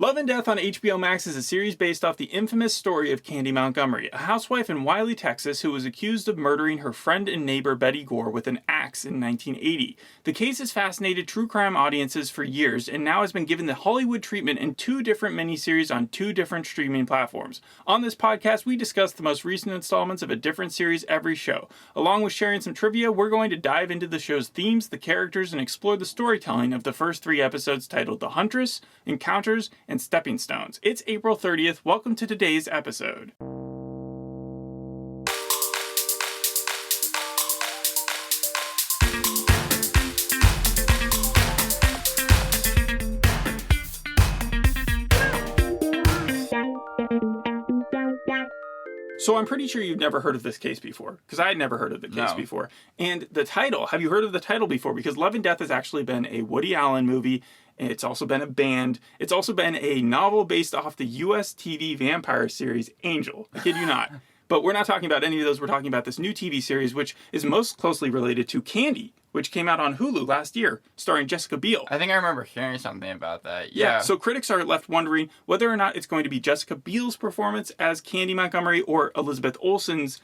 Love and Death on HBO Max is a series based off the infamous story of Candy Montgomery, a housewife in Wylie, Texas, who was accused of murdering her friend and neighbor Betty Gore with an axe in 1980. The case has fascinated true crime audiences for years and now has been given the Hollywood treatment in 2 different miniseries on 2 different streaming platforms. On this podcast, we discuss the most recent installments of a different series every show. Along with sharing some trivia, we're going to dive into the show's themes, the characters, and explore the storytelling of the first 3 episodes titled The Huntress, Encounters, and Stepping Stones. It's April 30th. Welcome to today's episode. So I'm pretty sure you've never heard of this case before, because I had never heard of the case before. And the title, have you heard of the title before? Because Love and Death has actually been a Woody Allen movie. It's also been a band. It's also been a novel based off the US TV vampire series Angel. I kid you not. But we're not talking about any of those. We're talking about this new TV series, which is most closely related to Candy, which came out on Hulu last year, starring Jessica Biel. I think I remember hearing something about that. Yeah. So critics are left wondering whether or not it's going to be Jessica Biel's performance as Candy Montgomery or Elizabeth Olsen's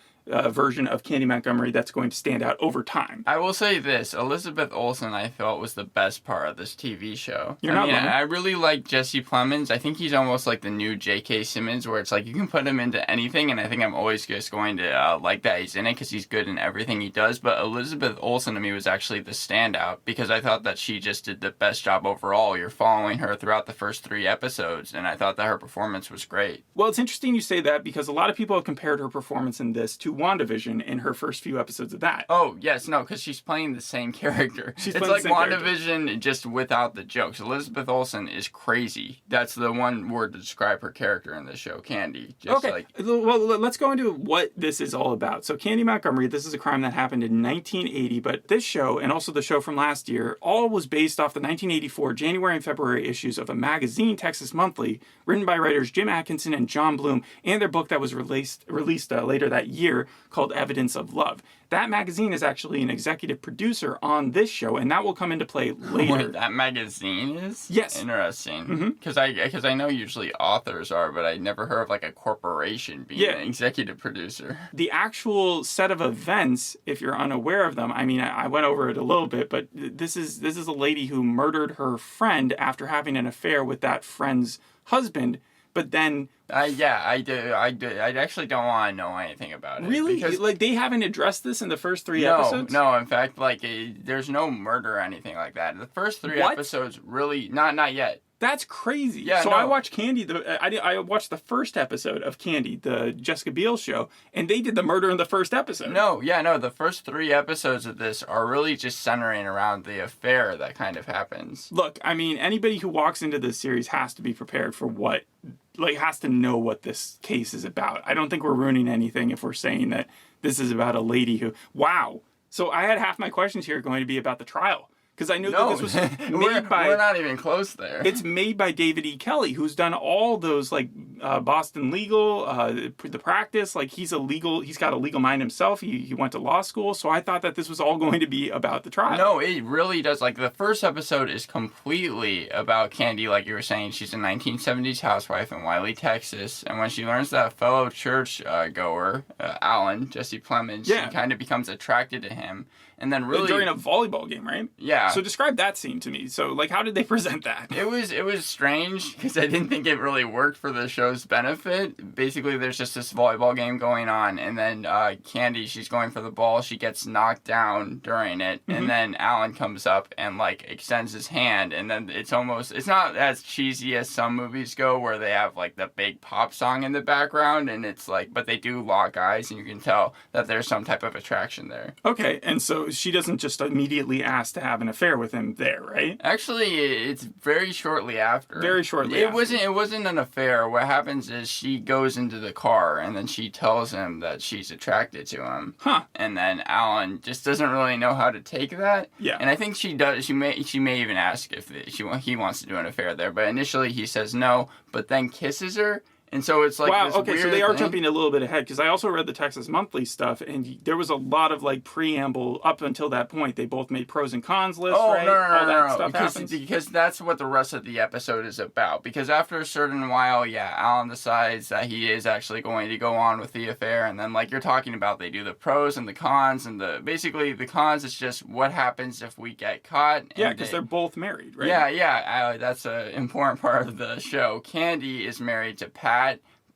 version of Candy Montgomery that's going to stand out over time. I will say this, Elizabeth Olsen I felt was the best part of this TV show. I really like Jesse Plemons. I think he's almost like the new J.K. Simmons, where it's like you can put him into anything, and I think I'm always just going to like that he's in it because he's good in everything he does. But Elizabeth Olsen to me was actually the standout because I thought that she just did the best job overall. You're following her throughout the first 3 episodes, and I thought that her performance was great. Well, it's interesting you say that because a lot of people have compared her performance in this to WandaVision in her first few episodes of that. Oh, yes, no, because she's playing the same character. It's like WandaVision just without the jokes. Elizabeth Olsen is crazy. That's the one word to describe her character in this show, Candy. Well, let's go into what this is all about. So Candy Montgomery, this is a crime that happened in 1980, but this show, and also the show from last year, all was based off the 1984 January and February issues of a magazine, Texas Monthly, written by writers Jim Atkinson and John Bloom, and their book that was released later that year called Evidence of Love. That magazine is actually an executive producer on this show, and that will come into play later. Wait, that magazine is? Yes. Interesting. Because I know usually authors are, but I never heard of like a corporation being an executive producer. The actual set of events, if you're unaware of them, I mean, I went over it a little bit, but this is a lady who murdered her friend after having an affair with that friend's husband. But then... I do. I actually don't want to know anything about it. Really? Because, like, they haven't addressed this in the first 3 episodes? No, in fact, like, there's no murder or anything like that. The first 3 episodes really... Not yet. That's crazy. Yeah, so I watched Candy. I watched the first episode of Candy, the Jessica Biel show, and they did the murder in the first episode. No. The first 3 episodes of this are really just centering around the affair that kind of happens. Look, I mean, anybody who walks into this series has to be prepared for has to know what this case is about. I don't think we're ruining anything if we're saying that this is about a lady who... Wow. So I had half my questions here going to be about the trial. Because I knew that this was made by... We're not even close there. It's made by David E. Kelley, who's done all those, like, Boston Legal, The Practice. Like, he's got a legal mind himself. He went to law school. So I thought that this was all going to be about the trial. No, it really does. Like, the first episode is completely about Candy, like you were saying. She's a 1970s housewife in Wylie, Texas. And when she learns that fellow church goer, Alan, Jesse Plemons, she kind of becomes attracted to him. And then really... During a volleyball game, right? Yeah. So describe that scene to me. So, like, how did they present that? It was strange because I didn't think it really worked for the show's benefit. Basically, there's just this volleyball game going on, and then Candy, she's going for the ball. She gets knocked down during it, and then Alan comes up and, like, extends his hand, and then it's not as cheesy as some movies go where they have, like, the big pop song in the background, and it's like, but they do lock eyes, and you can tell that there's some type of attraction there. Okay, and so she doesn't just immediately ask to have an affair with him there, right? Actually, it's very shortly after. Very shortly after. It wasn't an affair. What happens is she goes into the car and then she tells him that she's attracted to him. Huh. And then Alan just doesn't really know how to take that. Yeah. And I think she does. She may even ask if he wants to do an affair there. But initially he says no, but then kisses her. And so it's like wow, this okay, weird so they are thing. jumping a little bit ahead, because I also read the Texas Monthly stuff, and there was a lot of like preamble up until that point. They both made pros and cons lists, right? All that stuff happens. Because that's what the rest of the episode is about. Because after a certain while, Alan decides that he is actually going to go on with the affair, and then like you're talking about, they do the pros and the cons, and basically the cons is just what happens if we get caught. Yeah, because they're both married, right? Yeah, that's an important part of the show. Candy is married to Pat.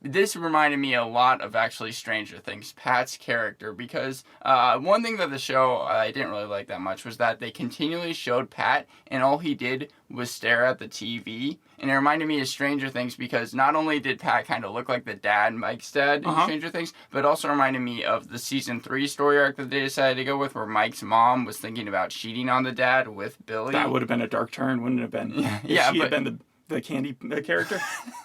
This reminded me a lot of actually Stranger Things, Pat's character, because one thing that the show I didn't really like that much was that they continually showed Pat, and all he did was stare at the TV. And it reminded me of Stranger Things because not only did Pat kind of look like the dad, Mike's dad in Stranger Things, but it also reminded me of the season 3 story arc that they decided to go with, where Mike's mom was thinking about cheating on the dad with Billy. That would have been a dark turn, wouldn't it have been? If she had been the Candy character.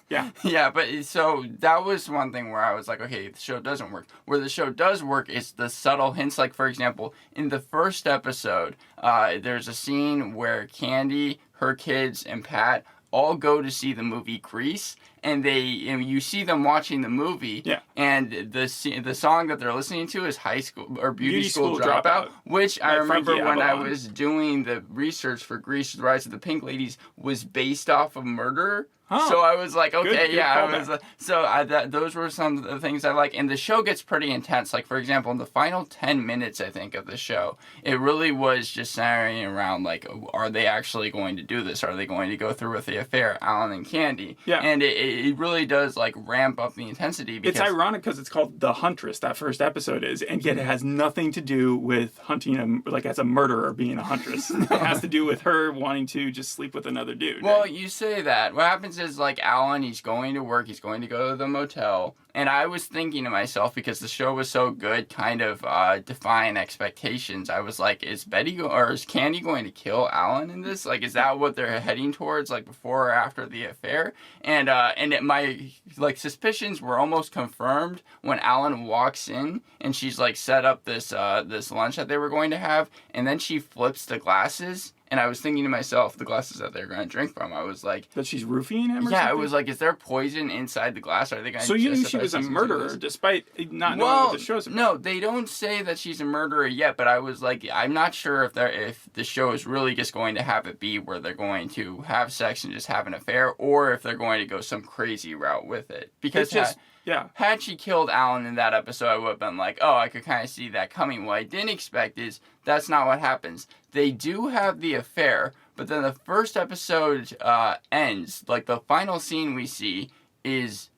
Yeah, but so that was one thing where I was like, okay, the show doesn't work. Where the show does work is the subtle hints. Like, for example, in the first episode, there's a scene where Candy, her kids, and Pat all go to see the movie Grease, and you see them watching the movie, and the song that they're listening to is High School or Beauty School Dropout, which I remember when I was doing the research for Grease: The Rise of the Pink Ladies was based off of Murderer. Huh. So I was like, okay, good those were some of the things I like. And the show gets pretty intense. Like, for example, in the final 10 minutes, I think, of the show, it really was just centering around, like, are they actually going to do this? Are they going to go through with the affair, Alan and Candy? Yeah. And it really does, like, ramp up the intensity. Because it's ironic because it's called The Huntress, that first episode is, and yet it has nothing to do with hunting, as a murderer being a huntress. It has to do with her wanting to just sleep with another dude. Well, right? You say that. What happens is, like, Alan, he's going to work, he's going to go to the motel, and I was thinking to myself, because the show was so good, kind of defying expectations, I was like, is Candy going to kill Alan in this? Like, is that what they're heading towards, like, before or after the affair? And my, like, suspicions were almost confirmed when Alan walks in, and she's, like, set up this lunch that they were going to have, and then she flips the glasses. And I was thinking to myself, the glasses that they're going to drink from, I was like... That she's roofing him or something? Yeah, it was like, is there poison inside the glass? Are they going to... So you knew she was a murderer, despite not knowing what the show's about? No, they don't say that she's a murderer yet, but I was like, I'm not sure if the show is really just going to have it be where they're going to have sex and just have an affair, or if they're going to go some crazy route with it. Because had she killed Alan in that episode, I would have been like, oh, I could kind of see that coming. What I didn't expect is that's not what happens. They do have the affair, but then the first episode ends. Like, the final scene we see is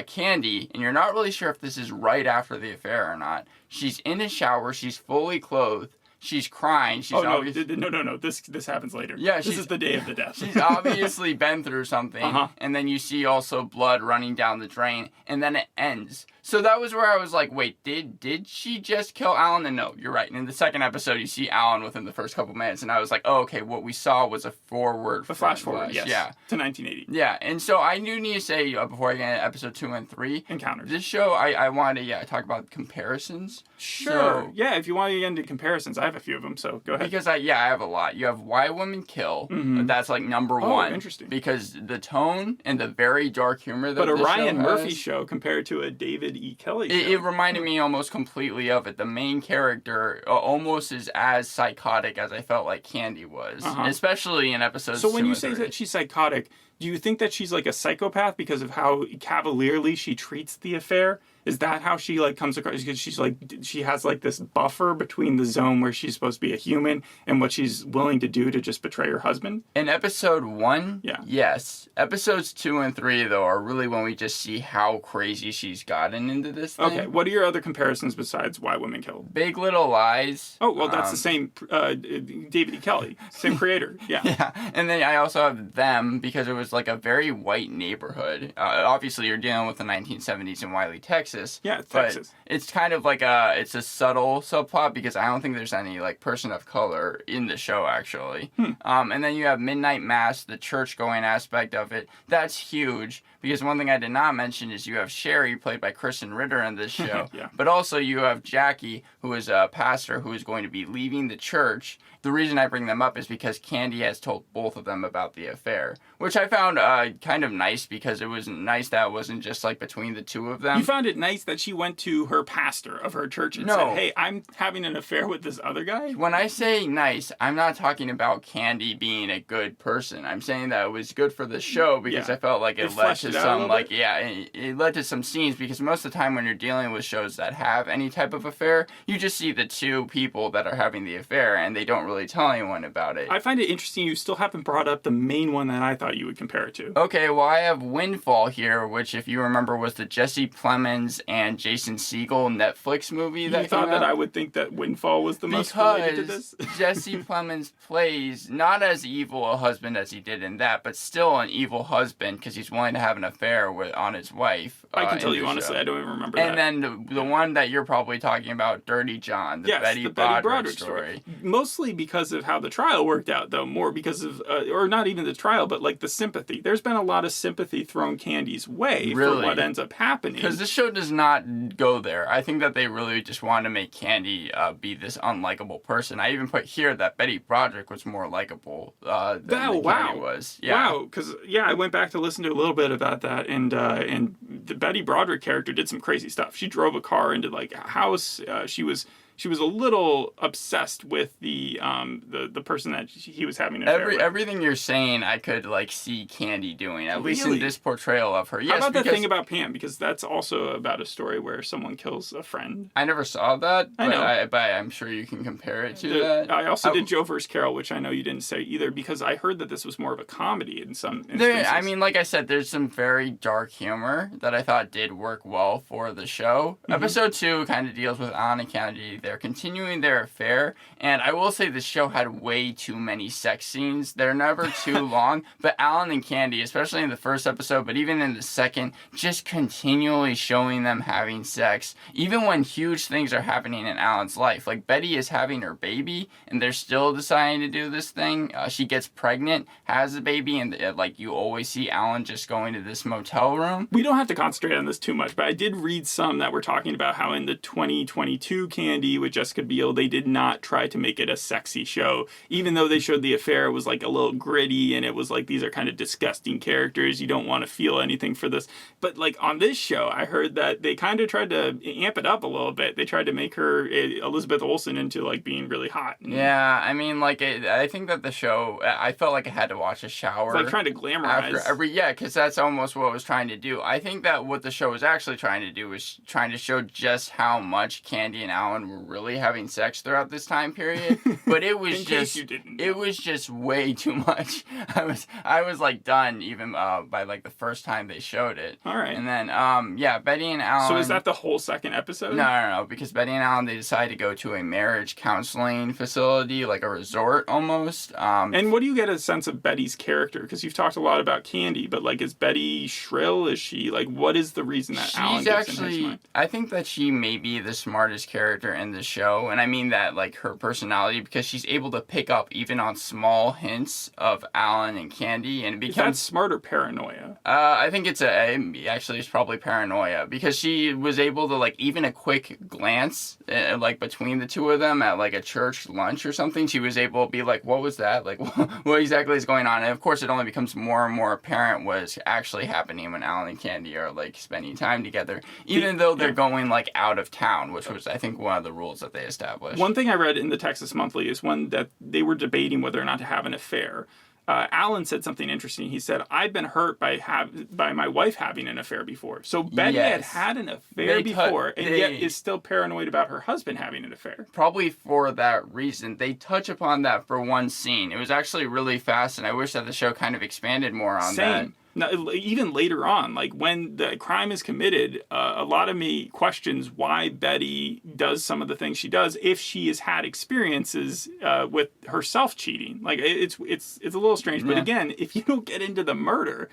Candy, and you're not really sure if this is right after the affair or not. She's in a shower. She's fully clothed. She's crying. She's no. This happens later. Yeah, this is the day of the death. She's obviously been through something, and then you see also blood running down the drain, and then it ends. So that was where I was like, wait, did she just kill Alan? And no, you're right. And in the second episode, you see Alan within the first couple minutes, and I was like, oh, okay, what we saw was a flash forward, yes, to 1980. Yeah, and so I do need to say, before I get into episode 2 and 3, Encounters. This show, I wanted to talk about comparisons. Sure. So, if you want to get into comparisons, I have a few of them, so go ahead. Because I have a lot. You have Why Women Kill. Mm-hmm. That's like number one. Oh, interesting. Because the tone and the very dark humor that But a the Ryan show Murphy has, show compared to a David E. Kelley show. It reminded me almost completely of it. The main character almost is as psychotic as I felt like Candy was. Especially in episodes 2 and 3. So when you say that she's psychotic, do you think that she's like a psychopath because of how cavalierly she treats the affair? Is that how she like comes across? Because she's like, she has like this buffer between the zone where she's supposed to be a human and what she's willing to do to just betray her husband? In episode 1, yes. Episodes 2 and 3, though, are really when we just see how crazy she's gotten into this thing. Okay, what are your other comparisons besides Why Women Kill? Big Little Lies. Oh, well, that's the same David E. Kelley, same creator. Yeah, and then I also have Them, because it was like a very white neighborhood. Obviously, you're dealing with the 1970s in Wylie, Texas. Texas. Yeah, it's but Texas. It's kind of like it's a subtle subplot because I don't think there's any like person of color in the show actually. And then you have midnight mass, the church going aspect of it. That's huge because one thing I did not mention is you have Sherry played by Kristen Ritter in this show, Yeah. but also you have Jackie, who is a pastor who is going to be leaving the church. The reason I bring them up is because Candy has told both of them about the affair, which I found kind of nice because it was nice that it wasn't just like between the two of them. You found it nice that she went to her pastor of her church and said, hey, I'm having an affair with this other guy? When I say nice, I'm not talking about Candy being a good person. I'm saying that it was good for the show because I felt like it led to some, like, it led to some scenes because most of the time when you're dealing with shows that have any type of affair, you just see the two people that are having the affair and they don't really tell anyone about it. I find it interesting you still haven't brought up the main one that I thought you would compare it to. Okay, well, I have Windfall here, which, if you remember, was the Jesse Plemons and Jason Segel Netflix movie that You thought that I would think that Windfall was the most related to this? Jesse Plemons plays not as evil a husband as he did in that, but still an evil husband because he's willing to have an affair on his wife. I can tell you, honestly, I don't even remember and that. And then the one that you're probably talking about, Dirty John, the Betty Broderick story. Mostly because of how the trial worked out, though, more because of, or not even the trial, but like the sympathy. There's been a lot of sympathy thrown Candy's way for what ends up happening. Because this show does not go there. I think that they really just want to make Candy be this unlikable person. I even put here that Betty Broderick was more likable than Candy was. Yeah. Wow, because I went back to listen to a little bit about that, and the Betty Broderick character did some crazy stuff. She drove a car into like a house. She was a little obsessed with the person that he was having an affair with. Everything you're saying, I could like see Candy doing, at least in this portrayal of her. Yes, how about the thing about Pam? Because that's also about a story where someone kills a friend. I never saw that, I know. But I'm sure you can compare it to that. I also did Joe vs. Carol, which I know you didn't say either, because I heard that this was more of a comedy in some instances. I mean, like I said, there's some very dark humor that I thought did work well for the show. Mm-hmm. Episode 2 kind of deals with Alan and Candy. They're continuing their affair, and I will say this show had way too many sex scenes. They're never too long, but Alan and Candy, especially in the first episode, but even in the second, just continually showing them having sex, even when huge things are happening in Alan's life. Like, Betty is having her baby, and they're still deciding to do this thing. She gets pregnant, has a baby, and like, you always see Alan just going to this motel room. We don't have to concentrate on this too much, but I did read some that were talking about how in the 2022 Candy with Jessica Biel, they did not try to make it a sexy show. Even though they showed the affair, it was like a little gritty, and it was like, these are kind of disgusting characters. You don't want to feel anything for this. But like on this show, I heard that they kind of tried to amp it up a little bit. They tried to make her, Elizabeth Olsen, into like being really hot. Yeah, I mean, like, I think that the show, I felt like I had to watch a shower. It's like trying to glamorize. Yeah, because that's almost what it was trying to do. I think that what the show was actually trying to do was trying to show just how much Candy and Alan were really having sex throughout this time period, but it was it was just way too much. I was like done even by like the first time they showed it. All right. And then Betty and Alan. So is that the whole second episode? No, because Betty and Alan, they decided to go to a marriage counseling facility, like a resort almost. And what do you get a sense of Betty's character? Because you've talked a lot about Candy, but like, is Betty shrill? Is she like, what is the reason that Alan gets in his mind? I think that she may be the smartest character in the show, and I mean that like her personality, because she's able to pick up even on small hints of Alan and Candy, and it becomes... Is that smart or paranoia? I think it's probably paranoia, because she was able to like, even a quick glance like between the two of them at like a church lunch or something, she was able to be like, what was that? Like, what exactly is going on? And of course it only becomes more and more apparent what's actually happening when Alan and Candy are like spending time together, even though they're going like out of town, which was, I think, one of the rules that they established. One thing I read in the Texas Monthly is one that they were debating whether or not to have an affair. Alan said something interesting. He said, I've been hurt by my wife having an affair before. So Betty had an affair before, and yet is still paranoid about her husband having an affair. Probably for that reason. They touch upon that for one scene. It was actually really fast, and I wish that the show kind of expanded more on that. Now, even later on, like when the crime is committed, a lot of me questions why Betty does some of the things she does if she has had experiences with herself cheating. Like it's a little strange, but again, if you don't get into the murder,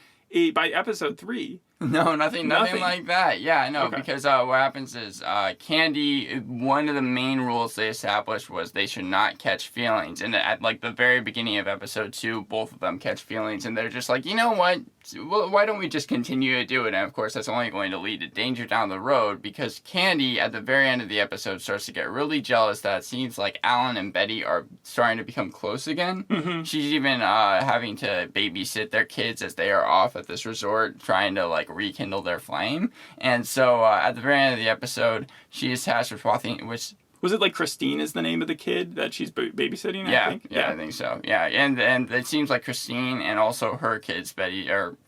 by episode 3. No, nothing like that. Yeah, no, Okay. because what happens is Candy, one of the main rules they established was they should not catch feelings. And at like the very beginning of episode 2, both of them catch feelings, and they're just like, you know what? Well, why don't we just continue to do it? And of course, that's only going to lead to danger down the road, because Candy, at the very end of the episode, starts to get really jealous that it seems like Alan and Betty are starting to become close again. Mm-hmm. She's even having to babysit their kids as they are off at this resort, trying to like rekindle their flame. And so at the very end of the episode, she is tasked with walking, which... Was it like Christine is the name of the kid that she's babysitting, I think? Yeah, I think so. Yeah, and it seems like Christine and also her kids,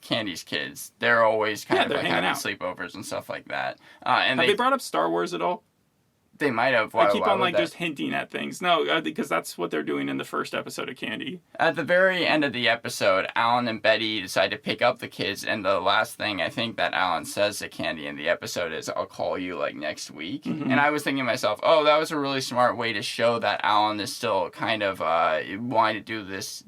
Candy's kids, they're always kind of like having sleepovers and stuff like that. And have they brought up Star Wars at all? They might have. I keep on like just hinting at things. No, because that's what they're doing in the first episode of Candy. At the very end of the episode, Alan and Betty decide to pick up the kids, and the last thing I think that Alan says to Candy in the episode is, "I'll call you like next week." Mm-hmm. And I was thinking to myself, oh, that was a really smart way to show that Alan is still kind of wanting to do this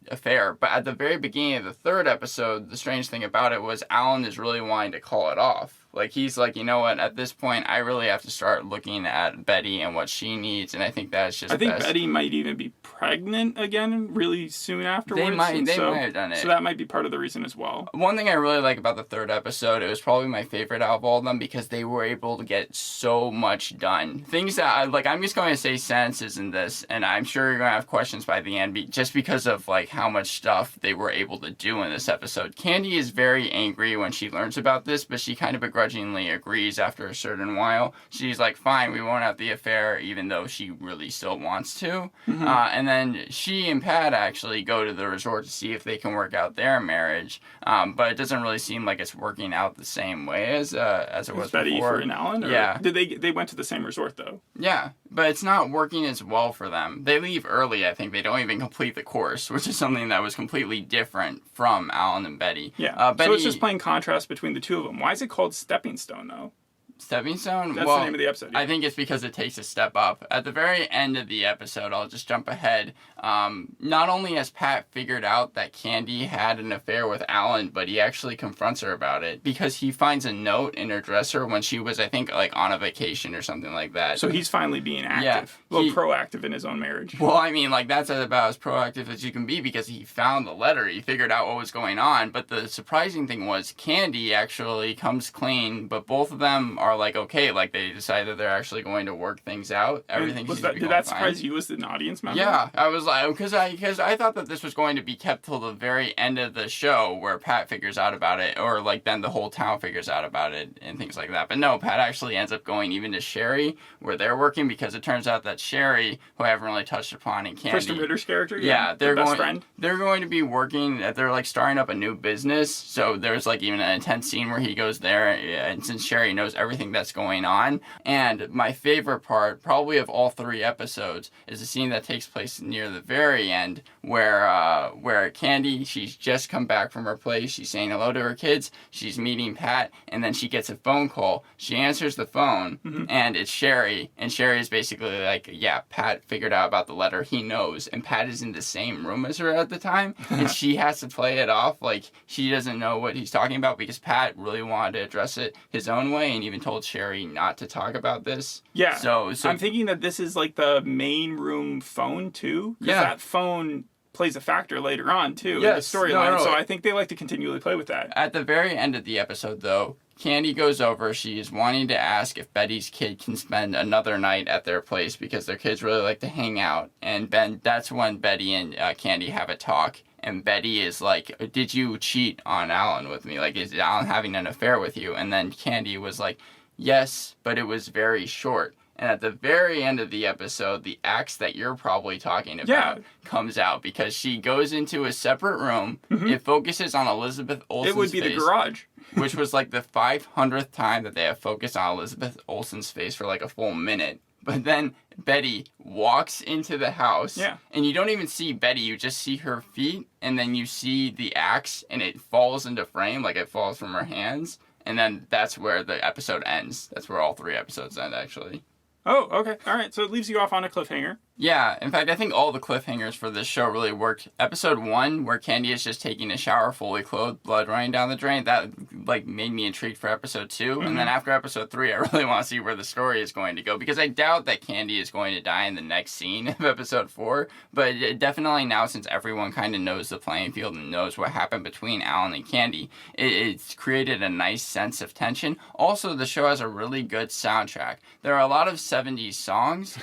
affair. But at the very beginning of the third episode, the strange thing about it was Alan is really wanting to call it off. Like, he's like, you know what, at this point, I really have to start looking at Betty and what she needs, and I think that's just best. Betty might even be pregnant again really soon afterwards. They might have done it. So that might be part of the reason as well. One thing I really like about the third episode, it was probably my favorite out of all of them, because they were able to get so much done. Things that, I'm just going to say sentences in this, and I'm sure you're going to have questions by the end, just because of, how much stuff they were able to do in this episode. Candy is very angry when she learns about this, but she kind of begrudgingly agrees after a certain while. She's like, fine, we won't have the affair, even though she really still wants to. Mm-hmm. And then she and Pat actually go to the resort to see if they can work out their marriage, but it doesn't really seem like it's working out the same way as it was Betty before. and Alan? Or yeah. They went to the same resort, though? Yeah, but it's not working as well for them. They leave early, I think. They don't even complete the course, which is something that was completely different from Alan and Betty. Yeah, Betty, so it's just playing contrast between the two of them. Why is it called Stepping Stone, though? Stepping Stone? That's the name of the episode. Yeah. I think it's because it takes a step up. At the very end of the episode, I'll just jump ahead. Not only has Pat figured out that Candy had an affair with Alan, but he actually confronts her about it, because he finds a note in her dresser when she was, I think, on a vacation or something like that. So he's finally being active. Yeah, proactive in his own marriage. Well, I mean, that's about as proactive as you can be, because he found the letter. He figured out what was going on. But the surprising thing was Candy actually comes clean, but both of them are okay, they decide that they're actually going to work things out. Everything did that surprise you as an audience member? Yeah, I was because I thought that this was going to be kept till the very end of the show, where Pat figures out about it, or then the whole town figures out about it and things like that. But no, Pat actually ends up going even to Sherry, where they're working, because it turns out that Sherry, who I haven't really touched upon in Candy, Kristen Ritter's character, they're best friend. They're going to be working. They're starting up a new business. So there's even an intense scene where he goes there, and since Sherry knows everything that's going on. And my favorite part, probably of all 3 episodes, is the scene that takes place near the very end, where Candy, she's just come back from her place, she's saying hello to her kids, she's meeting Pat, and then she gets a phone call. She answers the phone, mm-hmm. and it's Sherry, and Sherry is basically yeah, Pat figured out about the letter, he knows, and Pat is in the same room as her at the time, and she has to play it off like she doesn't know what he's talking about, because Pat really wanted to address it his own way, and even told Sherry not to talk about this. Yeah. So I'm thinking that this is the main room phone too. Yeah. That phone plays a factor later on too in the storyline. No. So I think they like to continually play with that. At the very end of the episode, though, Candy goes over. She is wanting to ask if Betty's kid can spend another night at their place, because their kids really like to hang out. And that's when Betty and Candy have a talk. And Betty is like, did you cheat on Alan with me? Is Alan having an affair with you? And then Candy was like, yes, but it was very short. And at the very end of the episode, the axe that you're probably talking about comes out, because she goes into a separate room. Mm-hmm. It focuses on Elizabeth Olsen's face. It would be the garage. Which was the 500th time that they have focused on Elizabeth Olsen's face for a full minute. But then Betty walks into the house, and you don't even see Betty, you just see her feet, and then you see the axe, and it falls into frame, it falls from her hands. And then that's where the episode ends. That's where all 3 episodes end, actually. Oh, okay. All right. So it leaves you off on a cliffhanger. Yeah, in fact, I think all the cliffhangers for this show really worked. Episode 1, where Candy is just taking a shower fully clothed, blood running down the drain, that like made me intrigued for episode 2. And then after episode 3, I really want to see where the story is going to go, because I doubt that Candy is going to die in the next scene of episode 4. But definitely now, since everyone kind of knows the playing field and knows what happened between Alan and Candy, it's created a nice sense of tension. Also, the show has a really good soundtrack. There are a lot of 70s songs.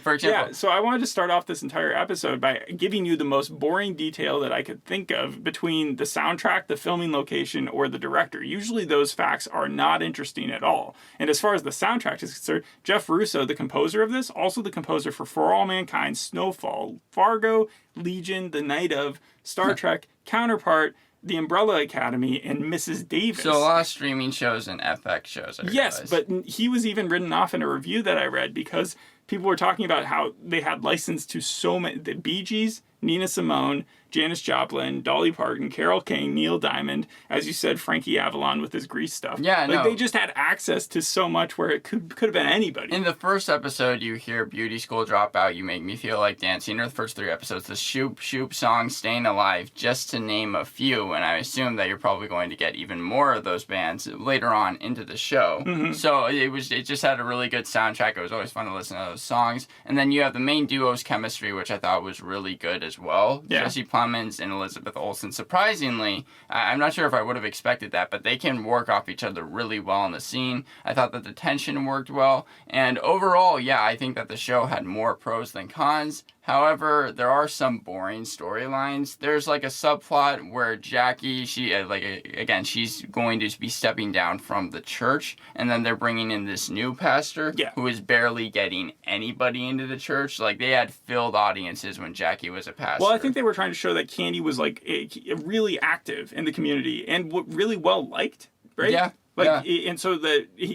For example, Yeah, so I wanted to start off this entire episode by giving you the most boring detail that I could think of between the soundtrack, the filming location, or the director. Usually those facts are not interesting at all. And as far as the soundtrack is concerned, Jeff Russo, the composer of this, also the composer for All Mankind, Snowfall, Fargo, Legion, The Night of, Star Trek, Counterpart, The Umbrella Academy, and Mrs. Davis. So a lot of streaming shows and FX shows. Yes, but he was even written off in a review that I read because people were talking about how they had license to so many, the Bee Gees, Nina Simone, Janis Joplin, Dolly Parton, Carole King, Neil Diamond, as you said, Frankie Avalon with his Grease stuff. Yeah, like, they just had access to so much where it could have been anybody. In the first episode, you hear Beauty School Dropout, You Make Me Feel Like Dancing, or the first 3 episodes, the Shoop Shoop song, Staying Alive, just to name a few, and I assume that you're probably going to get even more of those bands later on into the show. So it just had a really good soundtrack. It was always fun to listen to those songs. And then you have the main duo's chemistry, which I thought was really good as well. Yeah. Jesse Plemons and Elizabeth Olsen. Surprisingly, I'm not sure if I would have expected that, but they can work off each other really well in the scene. I thought that the tension worked well, and overall, yeah, I think that the show had more pros than cons. However, there are some boring storylines. There's like a subplot where Jackie, she's going to be stepping down from the church, and then they're bringing in this new pastor who is barely getting anybody into the church. Like, they had filled audiences when Jackie was a pastor. Well, I think they were trying to show that Candy was like really active in the community and really well liked, right? Yeah. And so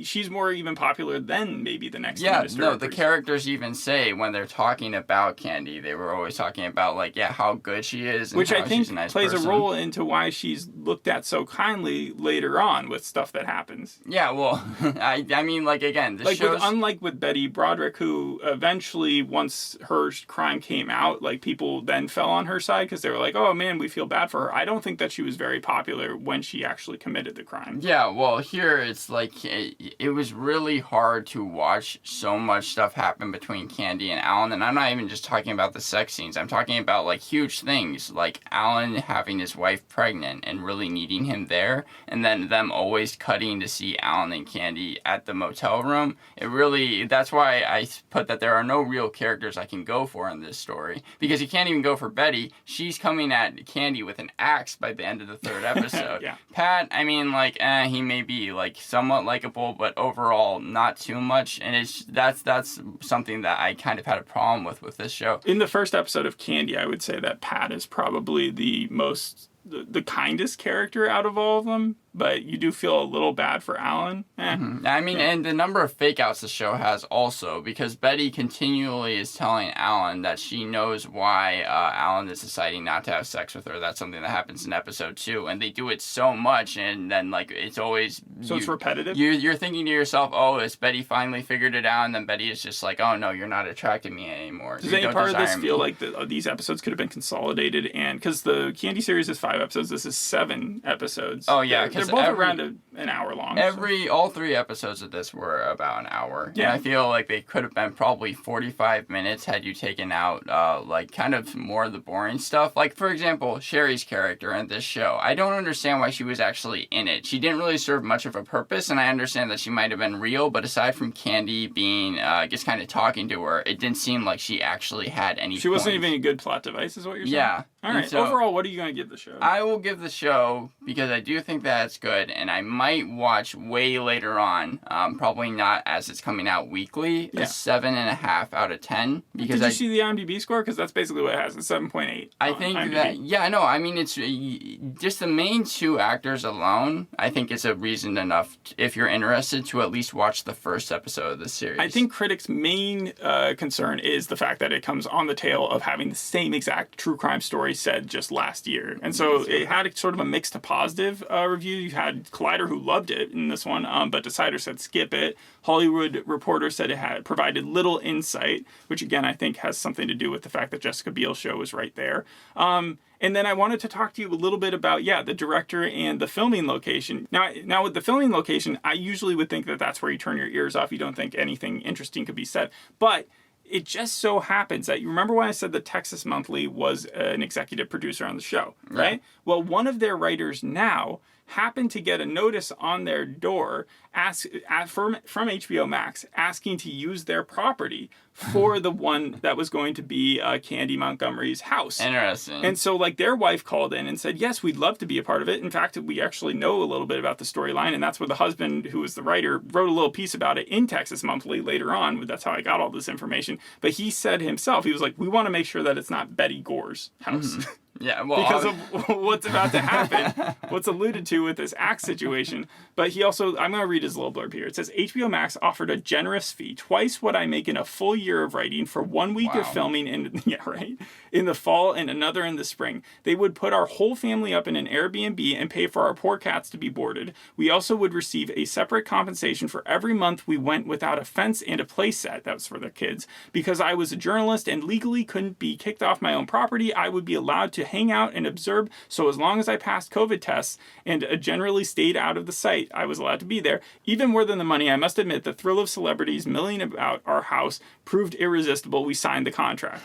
she's more even popular than maybe the next minister. Yeah, no, the characters even say when they're talking about Candy, they were always talking about, how good she is. And which I think she's a nice plays person. a role into why she's looked at so kindly later on with stuff that happens. Yeah, well, I mean, again, the shows... Unlike with Betty Broderick, who eventually, once her crime came out, people then fell on her side because they were like, oh man, we feel bad for her. I don't think that she was very popular when she actually committed the crime. Yeah, well, here it's it was really hard to watch so much stuff happen between Candy and Alan, and I'm not even just talking about the sex scenes. I'm talking about huge things, like Alan having his wife pregnant and really needing him there, and then them always cutting to see Alan and Candy at the motel room. That's why I put that there are no real characters I can go for in this story, because you can't even go for Betty. She's coming at Candy with an axe by the end of the 3rd episode. Yeah. Pat, I mean, he may be somewhat likable, but overall not too much, and that's something that I kind of had a problem with this show. In the first episode of Candy, I would say that Pat is probably the the kindest character out of all of them, but you do feel a little bad for Alan. I mean, and the number of fake outs the show has also, because Betty continually is telling Alan that she knows why Alan is deciding not to have sex with her. That's something that happens in episode 2, and they do it so much, and then it's always... So it's repetitive? You're thinking to yourself, oh, has Betty finally figured it out? And then Betty is just like, oh no, you're not attracted to me anymore. Does any part of this feel like these episodes could have been consolidated? And because the Candy series is 5 episodes, this is 7 episodes. Oh yeah, they're both around an hour long. All 3 episodes of this were about an hour. Yeah. And I feel like they could have been probably 45 minutes had you taken out kind of more of the boring stuff. Like, for example, Sherry's character in this show. I don't understand why she was actually in it. She didn't really serve much of a purpose, and I understand that she might have been real, but aside from Candy being just kind of talking to her, it didn't seem like she actually had any She wasn't even a good plot device, is what you're saying? Yeah. All right. So, overall, what are you going to give the show? I will give the show, because I do think that it's good, and I might watch way later on, probably not as it's coming out weekly, a 7.5 out of 10. Because Did you see the IMDb score? Because that's basically what it has. It's 7.8. I think IMDb. I mean, it's just the main 2 actors alone. I think it's a reason enough, if you're interested, to at least watch the first episode of the series. I think critics' main concern is the fact that it comes on the tail of having the same exact true crime story story said just last year. And so it had sort of a mixed to positive review. You had Collider, who loved it in this one, but Decider said skip it. Hollywood Reporter said it had provided little insight, which again I think has something to do with the fact that Jessica Biel's show was right there. And then I wanted to talk to you a little bit about, the director and the filming location. Now with the filming location, I usually would think that that's where you turn your ears off. You don't think anything interesting could be said. But it just so happens that, you remember when I said the Texas Monthly was an executive producer on the show, right? Yeah. Well, one of their writers now happened to get a notice on their door from HBO Max asking to use their property for the one that was going to be Candy Montgomery's house. Interesting. And so their wife called in and said, yes, we'd love to be a part of it. In fact, we actually know a little bit about the storyline, and that's where the husband, who was the writer, wrote a little piece about it in Texas Monthly later on. That's how I got all this information. But he said himself, he was like, we want to make sure that it's not Betty Gore's house. Mm-hmm. Yeah, well, because of what's about to happen, what's alluded to with this axe situation. But he also, I'm going to read his little blurb here. It says, HBO Max offered a generous fee, twice what I make in a full year of writing, for 1 week of filming in the fall and another in the spring. They would put our whole family up in an Airbnb and pay for our poor cats to be boarded. We also would receive a separate compensation for every month we went without a fence and a play set. That was for the kids. Because I was a journalist and legally couldn't be kicked off my own property, I would be allowed to hang out and observe. So as long as I passed COVID tests and generally stayed out of the site, I was allowed to be there. Even more than the money, I must admit, the thrill of celebrities milling about our house proved irresistible. We signed the contract.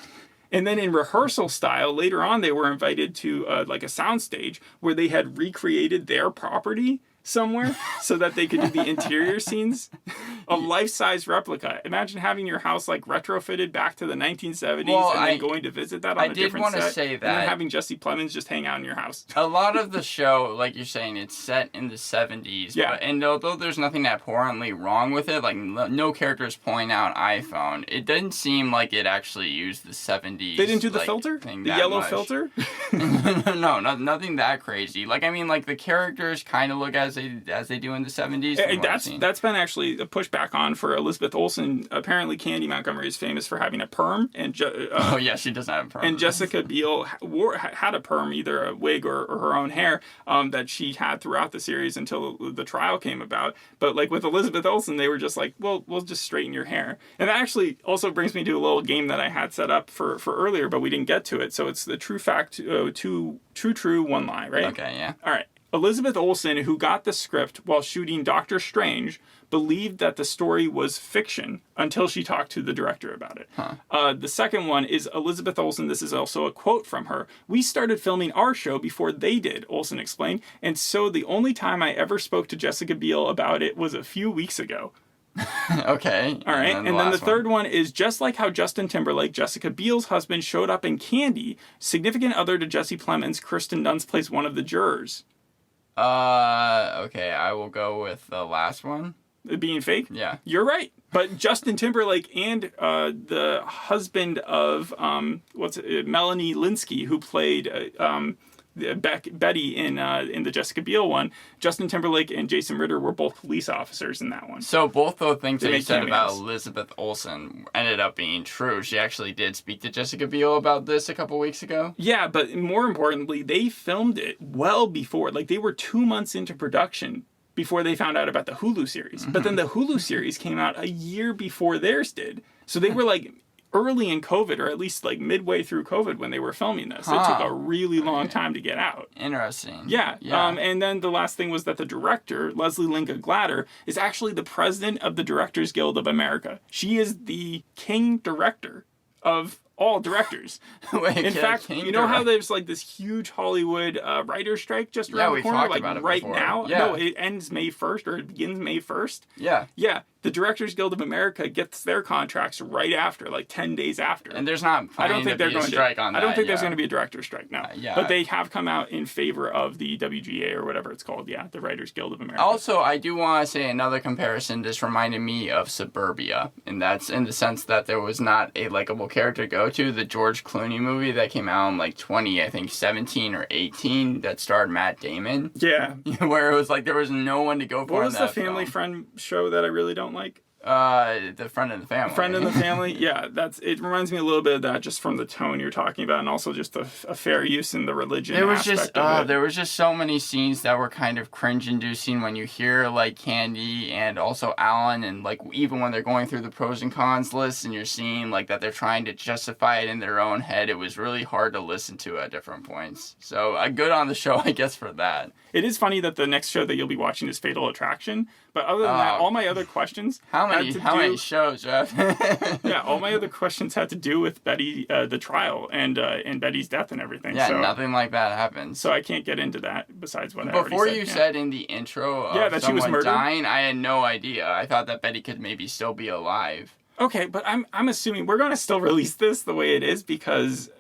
And then in rehearsal style, later on, they were invited to a soundstage where they had recreated their property somewhere so that they could do the interior scenes. A life-size replica. Imagine having your house retrofitted back to the 1970s and then going to visit that on a different set. I did want to say that. And then having Jesse Plemons just hang out in your house. A lot of the show, like you're saying, it's set in the 70s. Yeah. And although there's nothing abhorrently wrong with it, no characters pulling out iPhone, it didn't seem like it actually used the 70s. They didn't do the filter? The yellow filter? No, nothing that crazy. The characters kind of look as they do in the 70s. That's been actually a pushback on for Elizabeth Olsen. Apparently, Candy Montgomery is famous for having a perm, and she does have a perm. And Jessica Biel had a perm, either a wig or her own hair, that she had throughout the series until the trial came about. But with Elizabeth Olsen, they were just we'll just straighten your hair. And that actually also brings me to a little game that I had set up for earlier, but we didn't get to it. So it's the true fact, true, one lie, right? Okay, yeah. All right. Elizabeth Olsen, who got the script while shooting Doctor Strange, believed that the story was fiction until she talked to the director about it. Huh. The second one is Elizabeth Olsen. This is also a quote from her. "We started filming our show before they did," Olsen explained. "And so the only time I ever spoke to Jessica Biel about it was a few weeks ago." Okay. All right. And then the third one is, just like how Justin Timberlake, Jessica Biel's husband, showed up in Candy, significant other to Jesse Plemons, Kirsten Dunst plays one of the jurors. Okay, I will go with the last one. Being fake? Yeah. You're right. But Justin Timberlake and the husband of Melanie Linsky, who played Betty in the Jessica Biel one, Justin Timberlake and Jason Ritter were both police officers in that one. So both those things that you said about Elizabeth Olsen ended up being true. She actually did speak to Jessica Biel about this a couple weeks ago. Yeah, but more importantly, they filmed it well before. They were 2 months into production before they found out about the Hulu series. Mm-hmm. But then the Hulu series came out a year before theirs did. So they were early in COVID, or at least midway through COVID when they were filming this. It took a really long time to get out. Interesting. Yeah. And then the last thing was that the director, Leslie Linka Glatter, is actually the president of the Directors Guild of America. She is the king director of all directors. In fact, you know how there's this huge Hollywood writer strike just around the corner? Talked about it right before. now? Yeah. No, it ends May 1st, or it begins May 1st. Yeah. Yeah. The Directors Guild of America gets their contracts right after, 10 days after. And there's not planning to be a strike on that. I don't think there's going to be a director's strike, no. Yeah. But they have come out in favor of the WGA, or whatever it's called. Yeah, the Writers Guild of America. Also, I do want to say another comparison. This reminded me of Suburbia. And that's in the sense that there was not a likable character to go to. The George Clooney movie that came out in 17 or 18 that starred Matt Damon. Yeah. Where it was there was no one to go for. What was the family friend show that I really don't like? The friend in the family. Friend in the family, yeah, it reminds me a little bit of that just from the tone you're talking about, and also just a fair use in the religion aspect of it. There was just so many scenes that were kind of cringe-inducing when you hear, like, Candy and also Alan, and, like, even when they're going through the pros and cons list, and you're seeing, like, that they're trying to justify it in their own head, it was really hard to listen to at different points. So, good on the show, I guess, for that. It is funny that the next show that you'll be watching is Fatal Attraction, but other than that, all my other questions How many shows, Jeff? Yeah, all my other questions had to do with Betty, the trial, and Betty's death and everything. Yeah, so, nothing like that happens. So I can't get into that besides what I Before already said. you said in the intro of that she was someone murdered? dying, I had no idea. I thought that Betty could maybe still be alive. Okay, but I'm assuming we're going to still release this the way it is because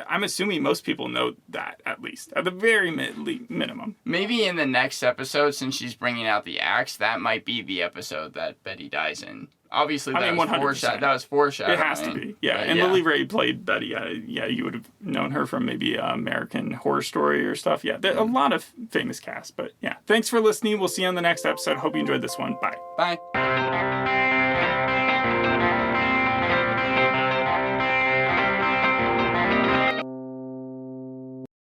I'm assuming most people know that, at least, at the very minimum. Maybe in the next episode, since she's bringing out the axe, that might be the episode that Betty dies in. Obviously, that was foreshadowing. It has to be, yeah. And Lily Ray played Betty. You would have known her from maybe American Horror Story or stuff. Yeah, a lot of famous cast. But yeah, thanks for listening. We'll see you on the next episode. Hope you enjoyed this one. Bye. Bye.